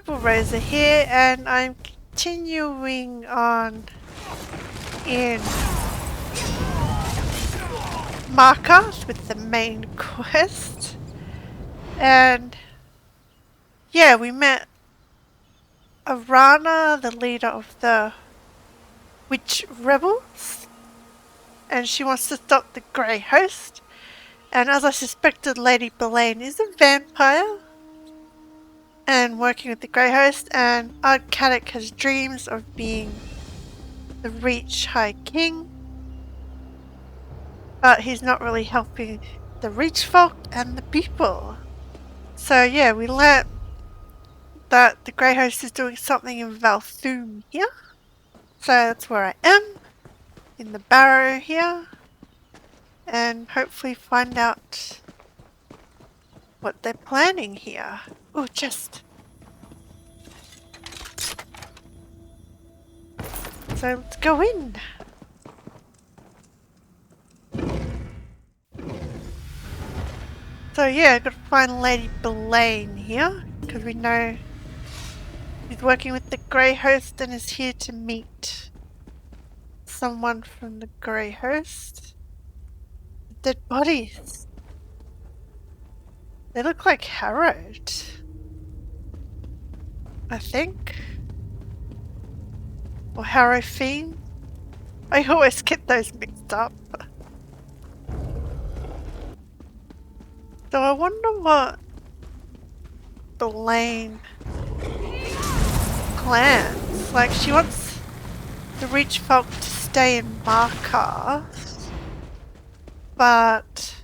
Purple Rosa here, and I'm continuing on in Markarth with the main quest. And yeah, we met Arana, the leader of the witch rebels, and she wants to stop the Greyhost. And as I suspected, Lady Belaine is a vampire and working with the Greyhost, and Ard Caddach has dreams of being the Reach High King, but he's not really helping the Reach folk and the people. So yeah, we learnt that the Greyhost is doing something in Valthoom here. So that's where I am, in the barrow here, and hopefully find out what they're planning here. Oh, chest. So let's go in. So yeah, I've got to find Lady Belaine here, because we know she's working with the Greyhost and is here to meet someone from the Greyhost. Dead bodies. They look like harrowed, I think. Or harrow fiend. I always get those mixed up. So I wonder what Belaine plans. Like, she wants the Reach folk to stay in Markarth, but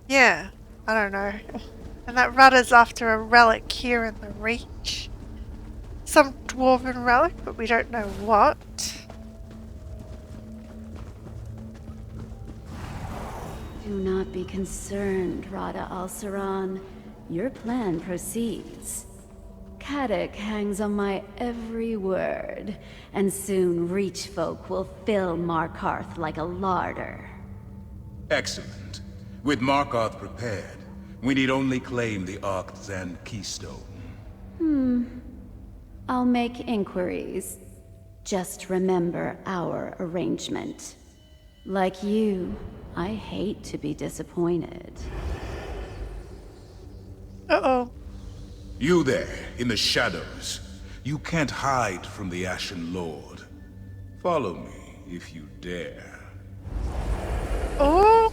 yeah, I don't know. And that Rada's after a relic here in the Reach. Some dwarven relic, but we don't know what. Do not be concerned, Rada Al-Saran. Your plan proceeds. Caddach hangs on my every word, and soon Reach folk will fill Markarth like a larder. Excellent. With Markarth prepared, we need only claim the Aksan Keystone. I'll make inquiries. Just remember our arrangement. Like you, I hate to be disappointed. Uh-oh. You there, in the shadows. You can't hide from the Ashen Lord. Follow me, if you dare. Oh!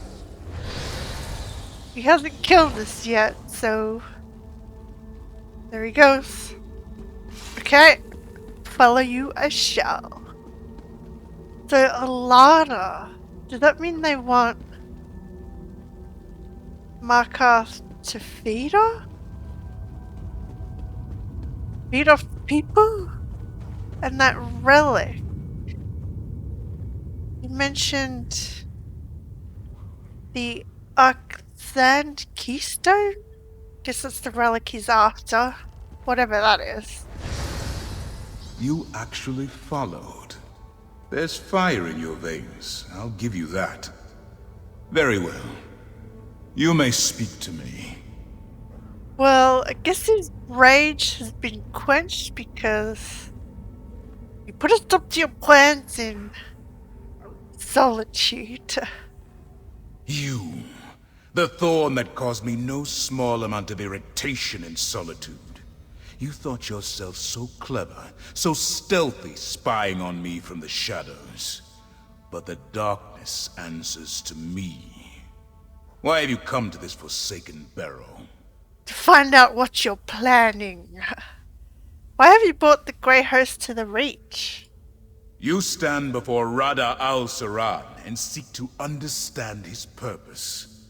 He hasn't killed us yet, so there he goes. Okay, follow you I shall. So Alana, does that mean they want Markarth to feed her? Feed off people? And that relic? You mentioned the Aksan Keystone? Guess that's the relic he's after. Whatever that is. You actually followed. There's fire in your veins, I'll give you that. Very well. You may speak to me. Well, I guess his rage has been quenched because you put a stop to your plans in solitude. You, the thorn that caused me no small amount of irritation in solitude. You thought yourself so clever, so stealthy, spying on me from the shadows. But the darkness answers to me. Why have you come to this forsaken barrow? To find out what you're planning. Why have you brought the Greyhost to the Reach? You stand before Rada Al-Saran and seek to understand his purpose.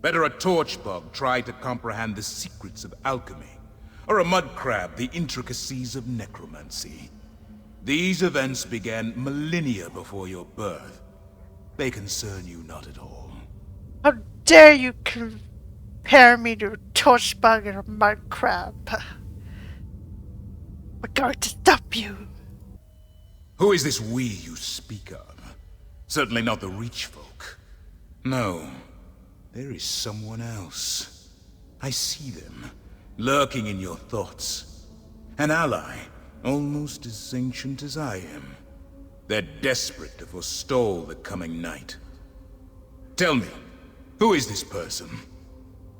Better a torchbug try to comprehend the secrets of alchemy, or a mud crab the intricacies of necromancy. These events began millennia before your birth. They concern you not at all. How dare you compare me to a torchbug and a mud crab? We're going to stop you. Who is this we you speak of? Certainly not the Reach folk. No, there is someone else. I see them, lurking in your thoughts. An ally, almost as ancient as I am. They're desperate to forestall the coming night. Tell me, who is this person?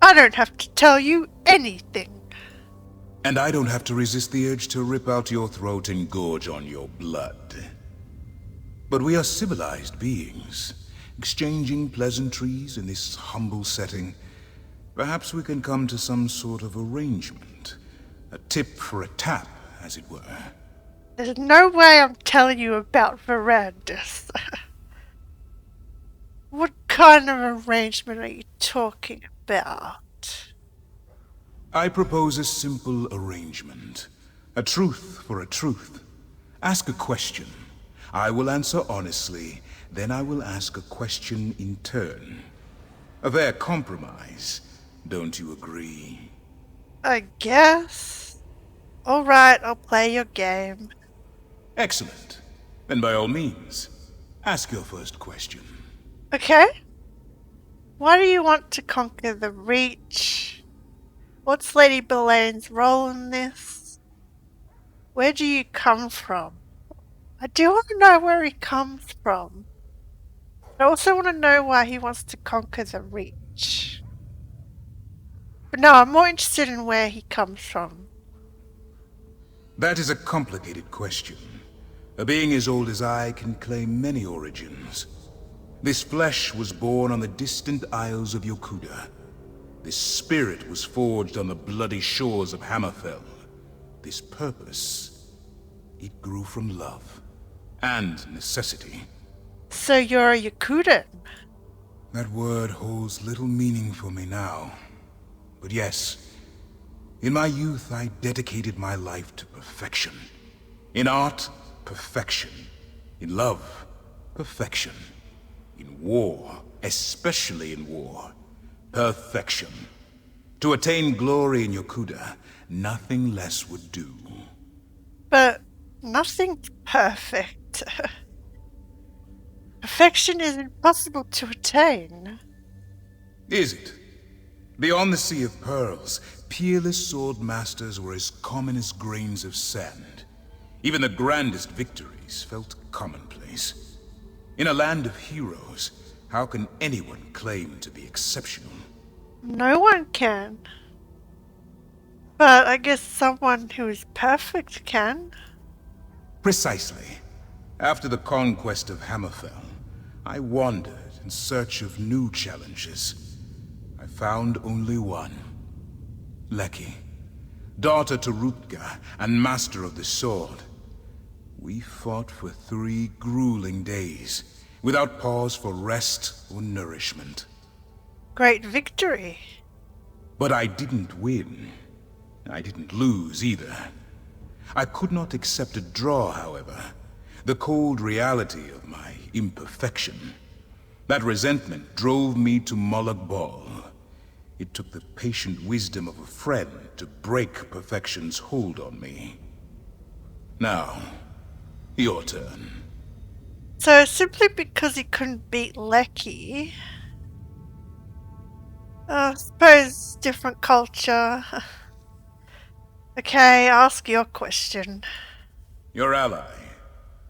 I don't have to tell you anything. And I don't have to resist the urge to rip out your throat and gorge on your blood. But we are civilized beings, exchanging pleasantries in this humble setting. Perhaps we can come to some sort of arrangement. A tip for a tap, as it were. There's no way I'm telling you about Verandis. What kind of arrangement are you talking about? I propose a simple arrangement. A truth for a truth. Ask a question. I will answer honestly, then I will ask a question in turn. A fair compromise, don't you agree? I guess. Alright, I'll play your game. Excellent. Then by all means, ask your first question. Okay. Why do you want to conquer the Reach? What's Lady Belaine's role in this? Where do you come from? I do want to know where he comes from. I also want to know why he wants to conquer the Reach. But no, I'm more interested in where he comes from. That is a complicated question. A being as old as I can claim many origins. This flesh was born on the distant isles of Yokuda. This spirit was forged on the bloody shores of Hammerfell. This purpose, it grew from love and necessity. So you're a Yakutan? That word holds little meaning for me now. But yes, in my youth I dedicated my life to perfection. In art, perfection. In love, perfection. In war, especially in war, perfection. To attain glory in Yokuda, nothing less would do. But nothing's perfect. Perfection is impossible to attain. Is it? Beyond the Sea of Pearls, peerless sword masters were as common as grains of sand. Even the grandest victories felt commonplace. In a land of heroes, how can anyone claim to be exceptional? No one can. But I guess someone who is perfect can. Precisely. After the conquest of Hammerfell, I wandered in search of new challenges. I found only one. Lecky, daughter to Rutger and master of the sword. We fought for 3 grueling days, without pause for rest or nourishment. Great victory. But I didn't win. I didn't lose either. I could not accept a draw, however. The cold reality of my imperfection. That resentment drove me to Molag Bal. It took the patient wisdom of a friend to break perfection's hold on me. Now, your turn. So simply because he couldn't beat Lecky, I suppose different culture. Okay, ask your question. Your ally,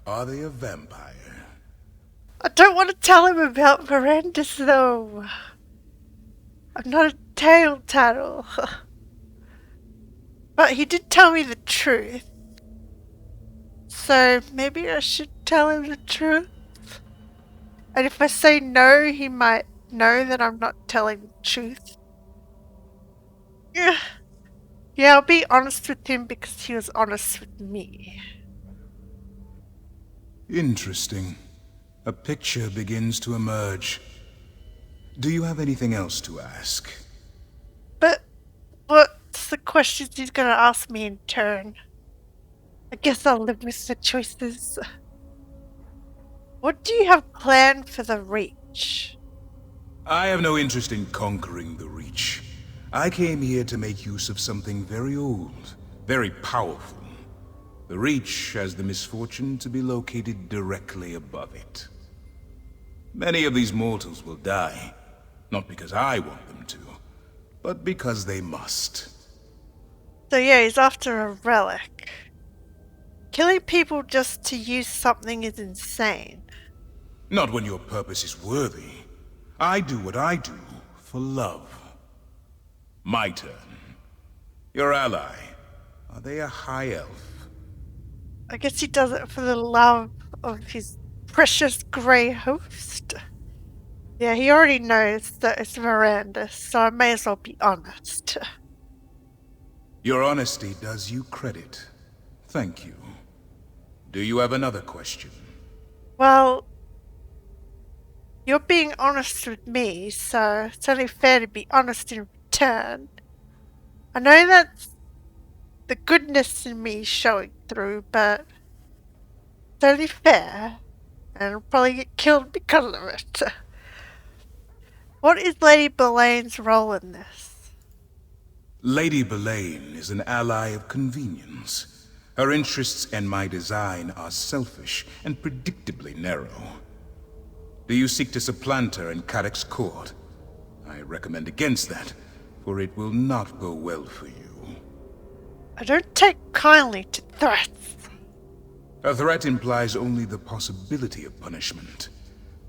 are they a vampire? I don't want to tell him about Verandis though. I'm not a tale tattle. But he did tell me the truth. So maybe I should tell him the truth. And if I say no, he might know that I'm not telling the truth. Yeah, I'll be honest with him because he was honest with me. Interesting. A picture begins to emerge. Do you have anything else to ask? But what's the questions he's gonna ask me in turn? I guess I'll live with the choices. What do you have planned for the Reach? I have no interest in conquering the Reach. I came here to make use of something very old, very powerful. The Reach has the misfortune to be located directly above it. Many of these mortals will die, not because I want them to, but because they must. So yeah, he's after a relic. Killing people just to use something is insane. Not when your purpose is worthy. I do what I do for love. My turn. Your ally. Are they a high elf? I guess he does it for the love of his precious Greyhost. Yeah, he already knows that it's Verandis, so I may as well be honest. Your honesty does you credit. Thank you. Do you have another question? Well, you're being honest with me, so it's only fair to be honest in return. I know that's the goodness in me showing through, but it's only fair, and I'll probably get killed because of it. What is Lady Belaine's role in this? Lady Belaine is an ally of convenience. Her interests and my design are selfish and predictably narrow. Do you seek to supplant her in Caddach's court? I recommend against that, for it will not go well for you. I don't take kindly to threats. A threat implies only the possibility of punishment.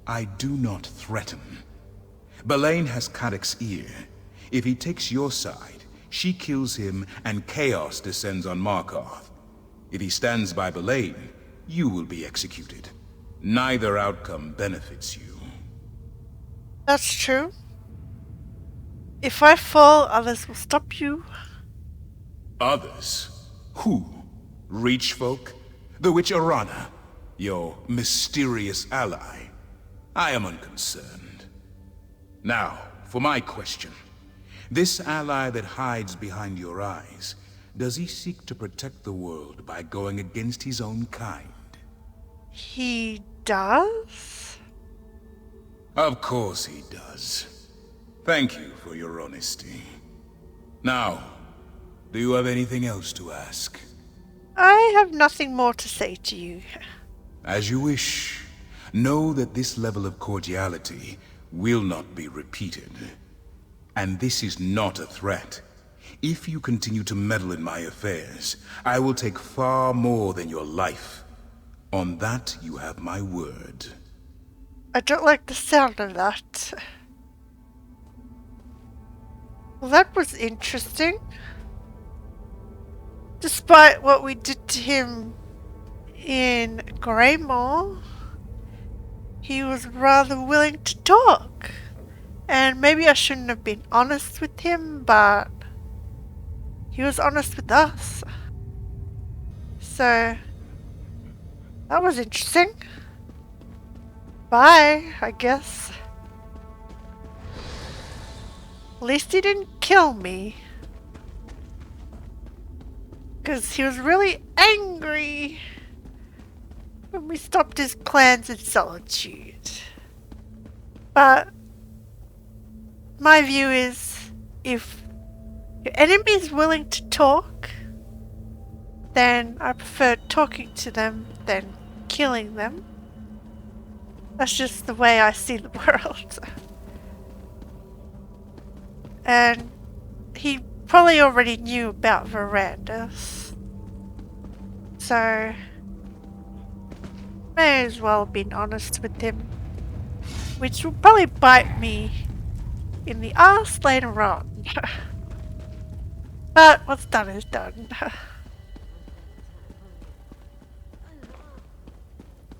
I do not threaten. Belaine has Caddach's ear. If he takes your side, she kills him and chaos descends on Markarth. If he stands by Belaine, you will be executed. Neither outcome benefits you. That's true. If I fall, others will stop you. Others? Who? Reach folk? The witch Arana? Your mysterious ally? I am unconcerned. Now, for my question. This ally that hides behind your eyes, does he seek to protect the world by going against his own kind? He does? Of course he does. Thank you for your honesty. Now, do you have anything else to ask? I have nothing more to say to you. As you wish. Know that this level of cordiality will not be repeated. And this is not a threat. If you continue to meddle in my affairs, I will take far more than your life. On that, you have my word. I don't like the sound of that. Well, that was interesting. Despite what we did to him in Greymoor, he was rather willing to talk. And maybe I shouldn't have been honest with him, but he was honest with us. So, that was interesting. Bye, I guess. At least he didn't kill me. Because he was really angry when we stopped his plans in solitude. But my view is, if your enemy is willing to talk, then I prefer talking to them than killing them. That's just the way I see the world. And he probably already knew about Verandis. So, may as well have been honest with him. Which will probably bite me in the ass later on. But what's done is done.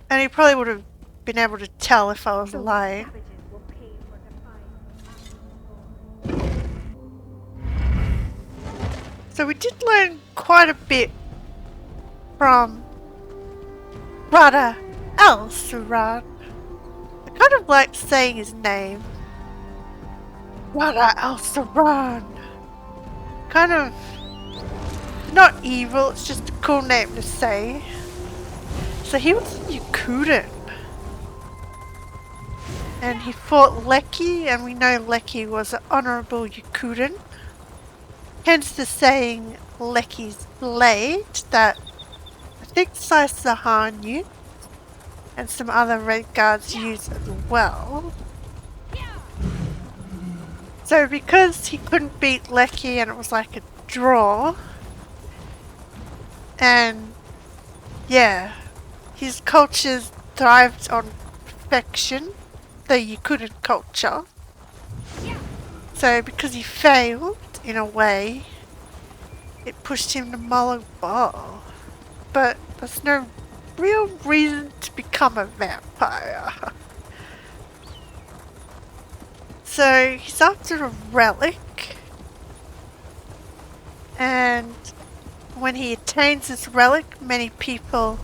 And he probably would have been able to tell if I was lying. So we did learn quite a bit from Rada Al-Saran. I kind of like saying his name. Rada Al-Saran. Kind of not evil, it's just a cool name to say. So he was a Yakutan. And he fought Lecky, and we know Lecky was an honourable Yakutan. Hence the saying, Lecky's blade, that I think Sahan used, and some other Red Guards use as well. So because he couldn't beat Lecky and it was like a draw, and yeah, his cultures thrived on perfection, though you couldn't culture. So because he failed, in a way, it pushed him to Mullow Bar. But there's no real reason to become a vampire. So he's after a relic, and when he attains this relic, many people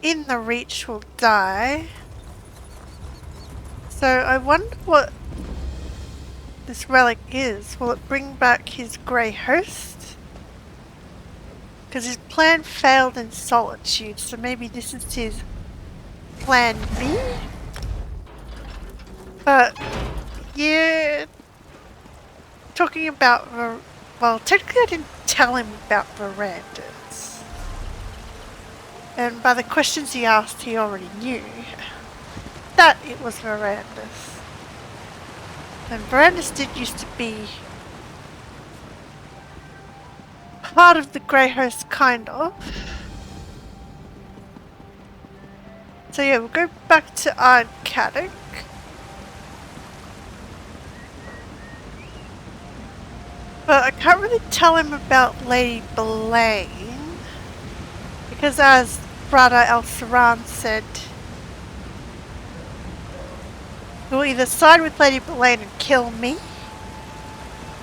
in the Reach will die. So I wonder what this relic is. Will it bring back his Greyhost? Because his plan failed in Solitude, so maybe this is his plan B? But, yeah, talking about, well, technically I didn't tell him about Verandis. And by the questions he asked, he already knew that it was Verandis. And Verandis did used to be part of the Greyhost, kind of. So yeah, we'll go back to Ard Caddach. But I can't really tell him about Lady Belaine, because as Rada Al-Saran said, he'll either side with Lady Belaine and kill me,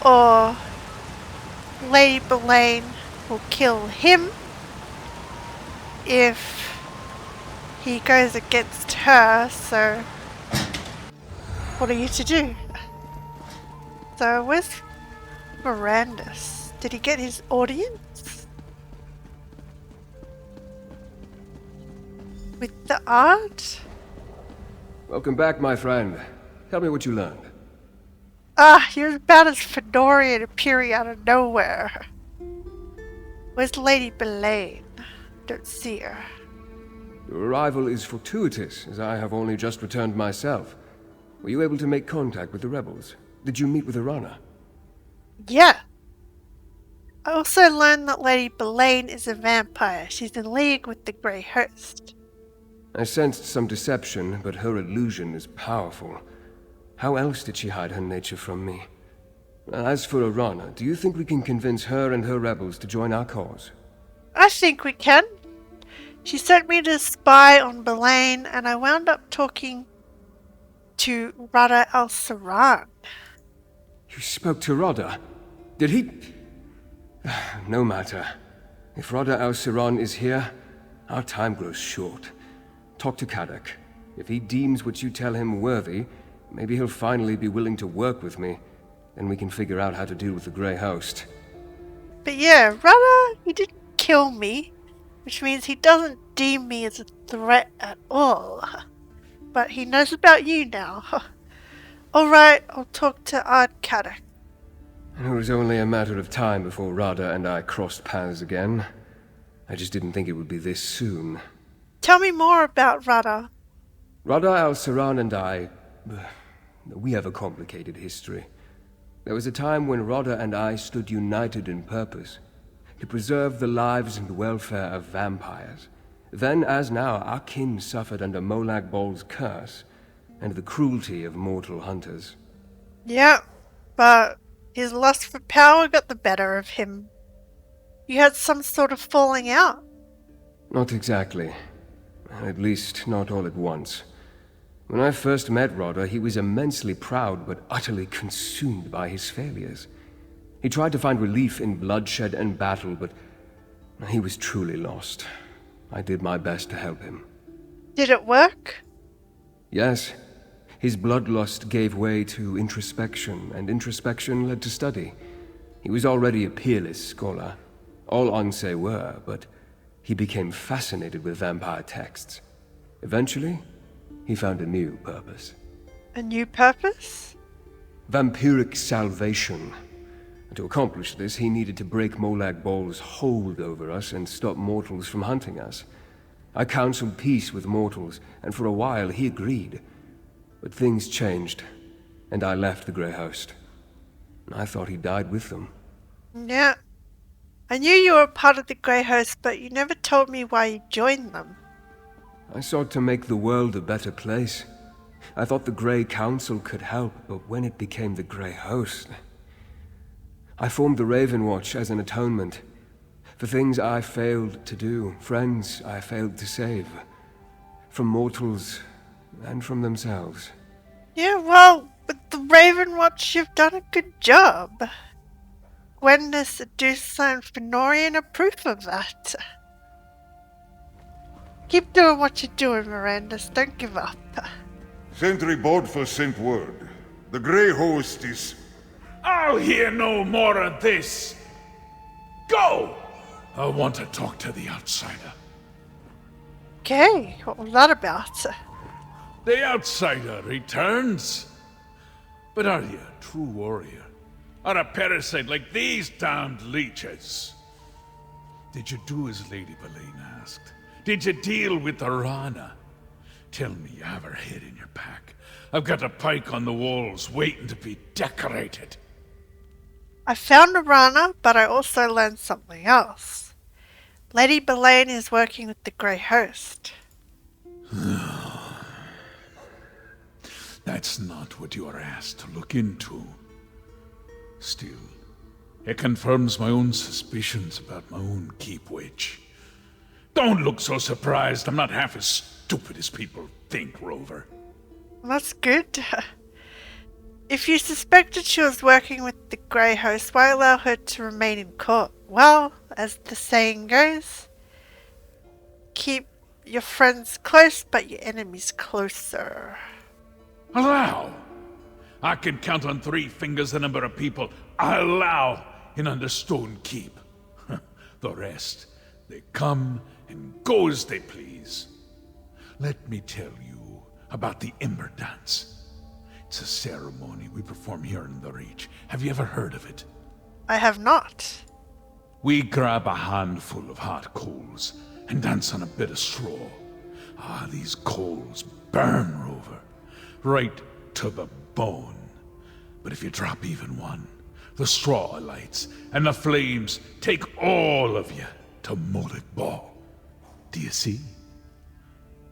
or Lady Belaine will kill him if he goes against her, so what are you to do? So where's Verandis? Did he get his audience? With the art? Welcome back, my friend. Tell me what you learned. You're about as Fedorian appearing out of nowhere. Where's Lady Belaine? Don't see her. Your arrival is fortuitous, as I have only just returned myself. Were you able to make contact with the rebels? Did you meet with Arana? Yeah. I also learned that Lady Belaine is a vampire. She's in league with the Greyhost. I sensed some deception, but her illusion is powerful. How else did she hide her nature from me? As for Arana, do you think we can convince her and her rebels to join our cause? I think we can. She sent me to spy on Belaine, and I wound up talking to Rada Al-Saran. You spoke to Radha? Did he... No matter. If Rada Al-Saran is here, our time grows short. Talk to Caddach. If he deems what you tell him worthy, maybe he'll finally be willing to work with me. Then we can figure out how to deal with the Greyhost. But yeah, Rada, he didn't kill me, which means he doesn't deem me as a threat at all. But he knows about you now. Alright, I'll talk to Ard Caddach. It was only a matter of time before Radha and I crossed paths again. I just didn't think it would be this soon. Tell me more about Rada. Rada Al-Saran and I... we have a complicated history. There was a time when Radha and I stood united in purpose, to preserve the lives and welfare of vampires. Then, as now, our kin suffered under Molag Bol's curse, and the cruelty of mortal hunters. Yeah, but his lust for power got the better of him. You had some sort of falling out. Not exactly. At least, not all at once. When I first met Radha, he was immensely proud but utterly consumed by his failures. He tried to find relief in bloodshed and battle, but he was truly lost. I did my best to help him. Did it work? Yes. His bloodlust gave way to introspection, and introspection led to study. He was already a peerless scholar. All Onse were, but he became fascinated with vampire texts. Eventually, he found a new purpose. A new purpose? Vampiric salvation. To accomplish this, he needed to break Molag Bol's hold over us and stop mortals from hunting us. I counseled peace with mortals, and for a while he agreed. But things changed. and I left the Greyhost. I thought he died with them. Yeah. I knew you were part of the Greyhost, but you never told me why you joined them. I sought to make the world a better place. I thought the Grey Council could help, but when it became the Greyhost, I formed the Raven Watch as an atonement for things I failed to do, friends I failed to save, from mortals and from themselves. Yeah, well, with the Raven Watch, you've done a good job. Gwendis, Adusa, and Fenorian are proof of that. Keep doing what you're doing, Verandis. Don't give up. Sentry Bodfa sent word. The Greyhost is... I'll hear no more of this. Go! I want to talk to the outsider. Okay, what was that about? The outsider returns. But are you a true warrior? Or a parasite like these damned leeches? Did you do as Lady Belaine asked? Did you deal with Arana? Tell me you have her head in your pack. I've got a pike on the walls waiting to be decorated. I found Arana, but I also learned something else. Lady Belaine is working with the Greyhost. That's not what you are asked to look into. Still, it confirms my own suspicions about my own keep witch. Don't look so surprised. I'm not half as stupid as people think, Rover. That's good. If you suspected she was working with the Greyhost, why allow her to remain in court? Well, as the saying goes, keep your friends close, but your enemies closer. Allow? I can count on 3 fingers the number of people I allow in Understone Keep. The rest, they come and go as they please. Let me tell you about the Ember Dance. It's a ceremony we perform here in the Reach. Have you ever heard of it? I have not. We grab a handful of hot coals and dance on a bit of straw. Ah, these coals burn, Rover, right to the bone. But if you drop even one, the straw lights and the flames take all of you to Molech Ball. Do you see?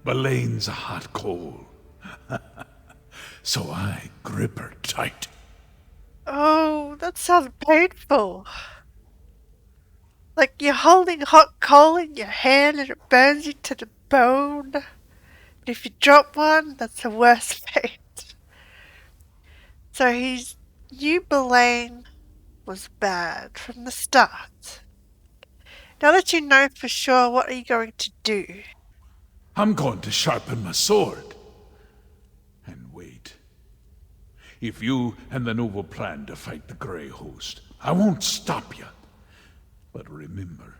Belaine's a hot coal. So I grip her tight. Oh, that sounds painful. Like you're holding hot coal in your hand and it burns you to the bone. And if you drop one, that's the worst fate. So he's knew Belaine was bad from the start. Now that you know for sure, what are you going to do? I'm going to sharpen my sword. And wait. If you and the noble plan to fight the Greyhost, I won't stop you. But remember,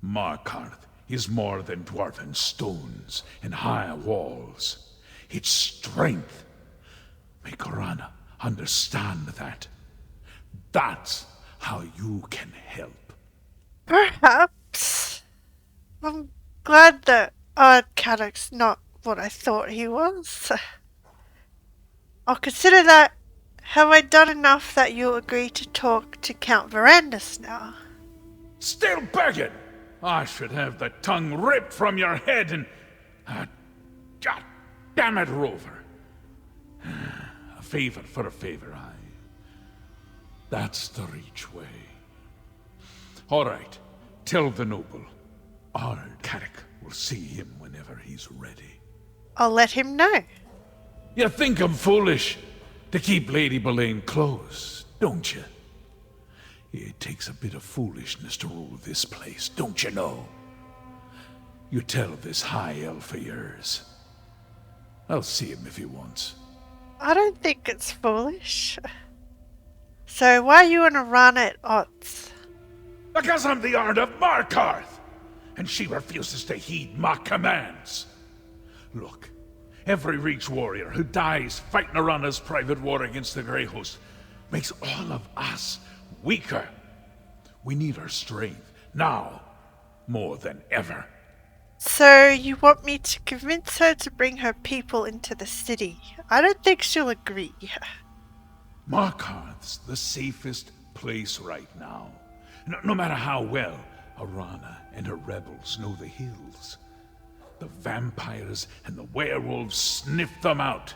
Markarth is more than dwarven stones and high walls. It's strength. Make Arana understand that. That's how you can help. Perhaps. I'm glad that Ard Caddach's not what I thought he was. I'll consider that. Have I done enough that you'll agree to talk to Count Verandis now? Still begging? I should have the tongue ripped from your head and... God damn it, Rover. A favor for a favor, aye. That's the Reach way. All right, tell the noble. Ard Caddach will see him whenever he's ready. I'll let him know. You think I'm foolish to keep Lady Belaine close, don't you? It takes a bit of foolishness to rule this place, don't you know? You tell this high elf of yours. I'll see him if he wants. I don't think it's foolish. So why are you and Arana at odds? Because I'm the Ard of Markarth, and she refuses to heed my commands. Look, every Reach warrior who dies fighting Arana's private war against the Greyhost makes all of us weaker. We need her strength, now, more than ever. So you want me to convince her to bring her people into the city? I don't think she'll agree. Markarth's the safest place right now. No matter how well Arana and her rebels know the hills. The vampires and the werewolves sniff them out.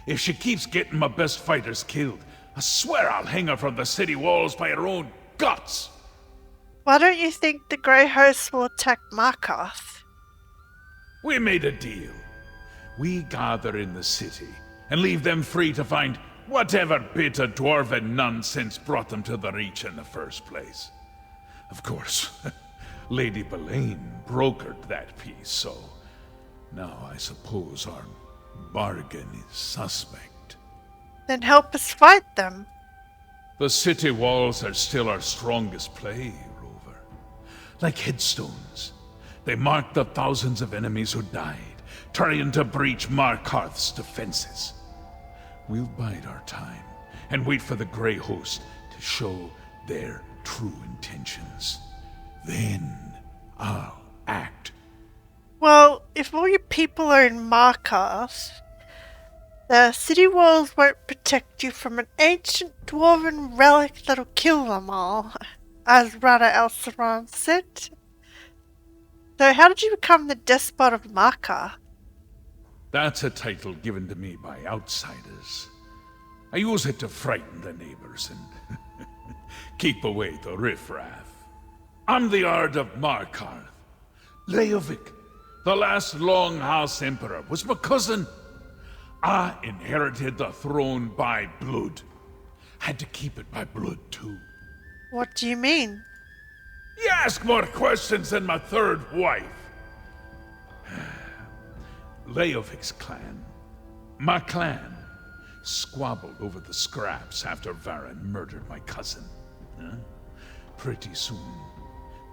If she keeps getting my best fighters killed, I swear I'll hang her from the city walls by her own guts. Why don't you think the Greyhost will attack Markarth? We made a deal. We gather in the city and leave them free to find whatever bit of dwarven nonsense brought them to the Reach in the first place. Of course, Lady Belaine brokered that peace, so now I suppose our bargain is suspect. Then help us fight them. The city walls are still our strongest play, Rover. Like headstones, they mark the thousands of enemies who died, trying to breach Markarth's defenses. We'll bide our time and wait for the Greyhost to show their true intentions. Then I'll act. Well, if all your people are in Markarth, the city walls won't protect you from an ancient dwarven relic that'll kill them all, as Rada Al-Saran said. So how did you become the Despot of Markarth? That's a title given to me by outsiders. I use it to frighten the neighbors and keep away the riffraff. I'm the Ard of Markarth. Leovic, the last Longhouse Emperor, was my cousin. I inherited the throne by blood. Had to keep it by blood, too. What do you mean? You ask more questions than my third wife. Leovic's clan, my clan, squabbled over the scraps after Varan murdered my cousin. Pretty soon,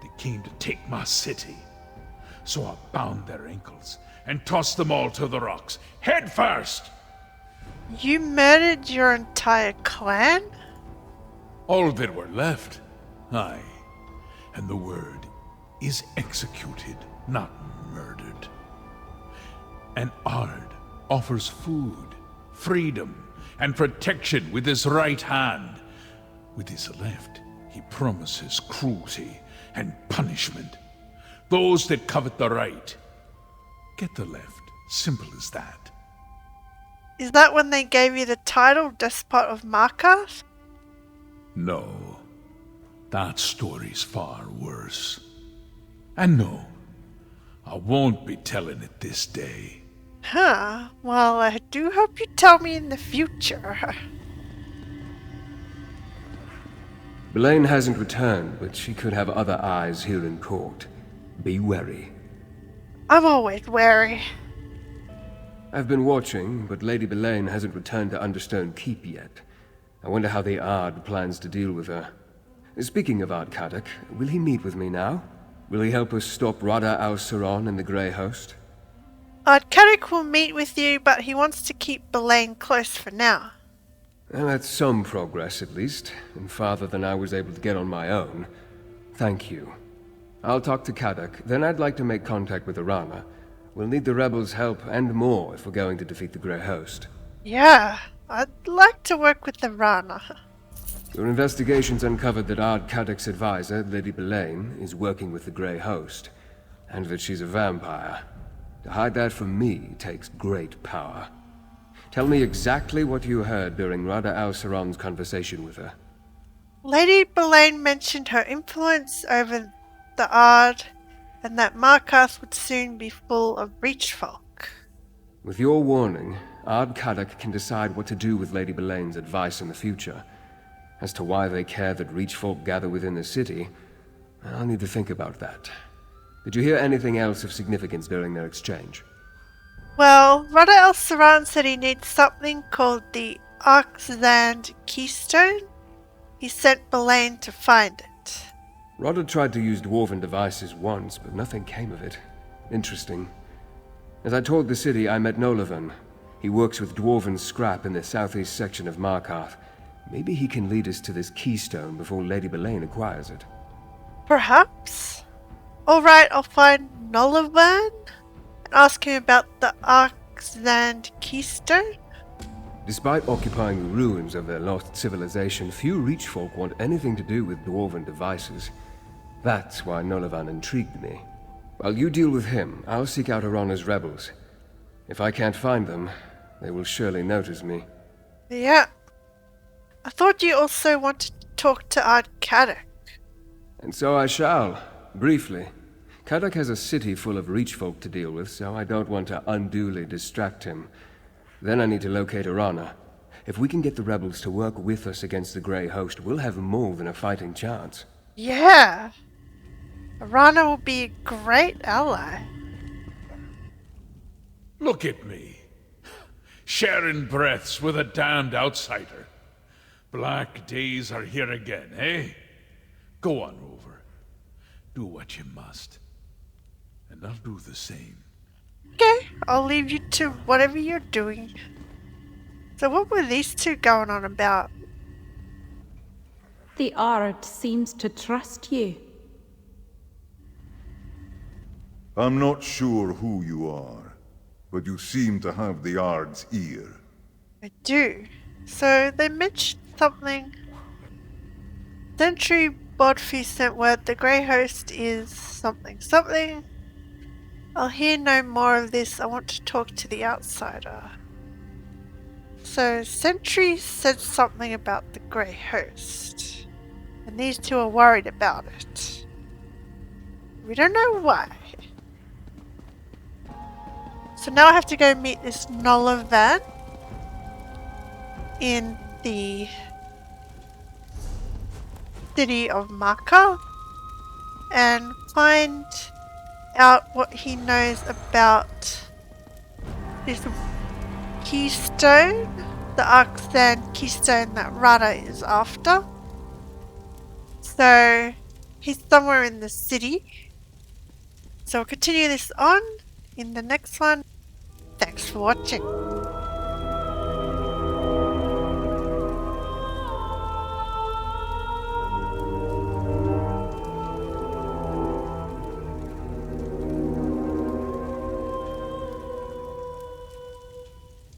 they came to take my city. So I bound their ankles and tossed them all to the rocks, head first. You murdered your entire clan? All that were left, aye. And the word is executed, not murdered. And Ard offers food, freedom, and protection with his right hand. With his left, he promises cruelty and punishment. Those that covet the right get the left. Simple as that. Is that when they gave you the title Despot of Markarth? No. That story's far worse. And no, I won't be telling it this day. Huh. Well, I do hope you tell me in the future. Belaine hasn't returned, but she could have other eyes here in court. Be wary. I'm always wary. I've been watching, but Lady Belaine hasn't returned to Understone Keep yet. I wonder how the Ard plans to deal with her. Speaking of Ard Caddach, will he meet with me now? Will he help us stop Rada Al-Saran and the Greyhost? Ard Caddach will meet with you, but he wants to keep Belaine close for now. Well, that's some progress, at least, and farther than I was able to get on my own. Thank you. I'll talk to Caddach, then I'd like to make contact with Arana. We'll need the rebels' help and more if we're going to defeat the Greyhost. Yeah, I'd like to work with Arana. Your investigations uncovered that Ard Caddach's advisor, Lady Belaine, is working with the Greyhost, and that she's a vampire. To hide that from me takes great power. Tell me exactly what you heard during Rada Al-Saran's conversation with her. Lady Belaine mentioned her influence over the Ard, and that Markarth would soon be full of Reach folk. With your warning, Ard Caddach can decide what to do with Lady Belaine's advice in the future. As to why they care that Reach folk gather within the city, I'll need to think about that. Did you hear anything else of significance during their exchange? Well, Rada Al-Saran said he needs something called the Aksan Keystone. He sent Belaine to find it. Rada tried to use dwarven devices once, but nothing came of it. Interesting. As I toured the city, I met Nolavan. He works with dwarven scrap in the southeast section of Markarth. Maybe he can lead us to this keystone before Lady Belaine acquires it. Perhaps. Alright, I'll find Nolavan and ask him about the Aksan Keystone. Despite occupying the ruins of their lost civilization, few Reachfolk want anything to do with dwarven devices. That's why Nolavan intrigued me. While you deal with him, I'll seek out Arana's rebels. If I can't find them, they will surely notice me. Yeah. I thought you also wanted to talk to Ard Caddach. And so I shall, briefly. Caddach has a city full of Reachfolk to deal with, so I don't want to unduly distract him. Then I need to locate Arana. If we can get the rebels to work with us against the Greyhost, we'll have more than a fighting chance. Yeah. Arana will be a great ally. Look at me. Sharing breaths with a damned outsider. Black days are here again, eh? Go on, Rover. Do what you must. And I'll do the same. Okay, I'll leave you to whatever you're doing. So what were these two going on about? The Ard seems to trust you. I'm not sure who you are, but you seem to have the Ard's ear. I do. So they mentioned something. Sentry Bodfi sent word the Greyhost is something something. I'll hear no more of this. I want to talk to the outsider. So Sentry said something about the Greyhost. And these two are worried about it. We don't know why. So now I have to go meet this Nolavan in the city of Markarth and find out what he knows about this Keystone, the Aksan Keystone that Rada is after. So he's somewhere in the city. So we'll continue this on in the next one. Thanks for watching.